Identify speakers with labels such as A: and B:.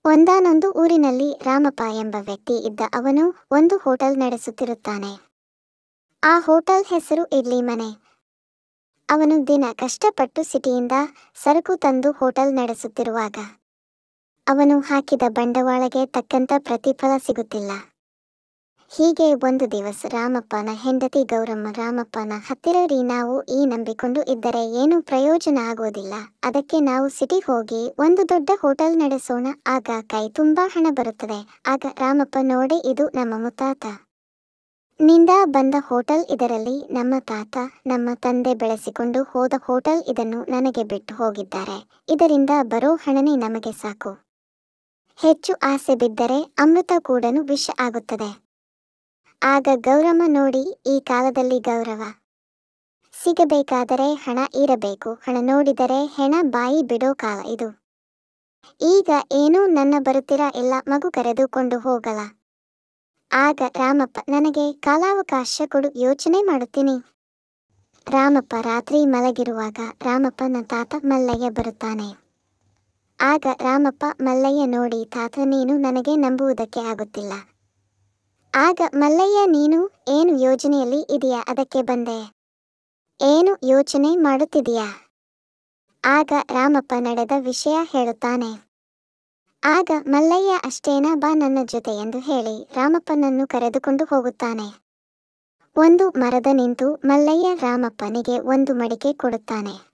A: ಒಂದಾನೊಂದು ಊರಿನಲ್ಲಿ ರಾಮಪ್ಪ ಎಂಬ ವ್ಯಕ್ತಿ ಇದ್ದ. ಅವನು ಒಂದು ಹೋಟೆಲ್ ನಡೆಸುತ್ತಿರುತ್ತಾನೆ. ಆ ಹೋಟೆಲ್ ಹೆಸರು ಇಡ್ಲಿ ಮನೆ. ಅವನು ದಿನ ಕಷ್ಟಪಟ್ಟು ಸಿಟಿಯಿಂದ ಸರಕು ತಂದು ಹೋಟೆಲ್ ನಡೆಸುತ್ತಿರುವಾಗ ಅವನು ಹಾಕಿದ ಬಂಡವಾಳಕ್ಕೆ ತಕ್ಕಂತ ಪ್ರತಿಫಲ ಸಿಗುತ್ತಿಲ್ಲ. ಹೀಗೆ ಒಂದು ದಿವಸ ರಾಮಪ್ಪನ ಹೆಂಡತಿ ಗೌರಮ್ಮ ರಾಮಪ್ಪನ ಹತ್ತಿರ, ನಾವು ಈ ನಂಬಿಕೊಂಡು ಇದ್ದರೆ ಏನು ಪ್ರಯೋಜನ ಆಗೋದಿಲ್ಲ. ಅದಕ್ಕೆ ನಾವು ಸಿಟಿ ಹೋಗಿ ಒಂದು ದೊಡ್ಡ ಹೋಟೆಲ್ ನಡೆಸೋಣ. ಆಗ ಕೈ ತುಂಬಾ ಹಣ ಬರುತ್ತದೆ. ಆಗ ರಾಮಪ್ಪ, ನೋಡಿ, ಇದು ನಮ್ಮ ಮುತ್ತಾತ ನಿಂದ ಬಂದ ಹೋಟೆಲ್. ಇದರಲ್ಲಿ ನಮ್ಮ ತಾತ ನಮ್ಮ ತಂದೆ ಬೆಳೆಸಿಕೊಂಡು ಹೋದ ಹೋಟೆಲ್. ಇದನ್ನು ನನಗೆ ಬಿಟ್ಟು ಹೋಗಿದ್ದಾರೆ. ಇದರಿಂದ ಬರೋ ಹಣನೇ ನಮಗೆ ಸಾಕು. ಹೆಚ್ಚು ಆಸೆ ಬಿದ್ದರೆ ಅಮೃತ ಕೂಡನು ವಿಷ ಆಗುತ್ತದೆ. ಆಗ ಗೌರಮ್ಮ, ನೋಡಿ, ಈ ಕಾಲದಲ್ಲಿ ಗೌರವ ಸಿಗಬೇಕಾದರೆ ಹಣ ಇರಬೇಕು. ಹಣ ನೋಡಿದರೆ ಹೆಣ ಬಾಯಿ ಬಿಡೋ ಕಾಲ ಇದು. ಈಗ ಏನು ನನ್ನ ಬರುತ್ತೀರಾ? ಇಲ್ಲ, ಮಗು ಕರೆದುಕೊಂಡು ಹೋಗಲ್ಲ. ಆಗ ರಾಮಪ್ಪ, ನನಗೆ ಕಾಲಾವಕಾಶ ಕೊಡು, ಯೋಚನೆ ಮಾಡುತ್ತೀನಿ. ರಾಮಪ್ಪ ರಾತ್ರಿ ಮಲಗಿರುವಾಗ ರಾಮಪ್ಪನ ತಾತ ಮಲ್ಲಯ್ಯ ಬರುತ್ತಾನೆ. ಆಗ ರಾಮಪ್ಪ, ಮಲ್ಲಯ್ಯ, ನೋಡಿ ತಾತ, ನೀನು ನನಗೆ ನಂಬುವುದಕ್ಕೆ ಆಗುತ್ತಿಲ್ಲ. ಆಗ ಮಲ್ಲಯ್ಯ, ನೀನು ಏನು ಯೋಜನೆಯಲ್ಲಿ ಇದೆಯಾ? ಅದಕ್ಕೆ ಬಂದೆ. ಏನು ಯೋಚನೆ ಮಾಡುತ್ತಿದೆಯಾ? ಆಗ ರಾಮಪ್ಪ ನಡೆದ ವಿಷಯ ಹೇಳುತ್ತಾನೆ. ಆಗ ಮಲ್ಲಯ್ಯ, ಅಷ್ಟೇನಾ, ಬಾ ನನ್ನ ಜೊತೆ ಎಂದು ಹೇಳಿ ರಾಮಪ್ಪನನ್ನು ಕರೆದುಕೊಂಡು ಹೋಗುತ್ತಾನೆ. ಒಂದು ಮರದ ನಿಂತು ಮಲ್ಲಯ್ಯ ರಾಮಪ್ಪನಿಗೆ ಒಂದು ಮಡಿಕೆ ಕೊಡುತ್ತಾನೆ.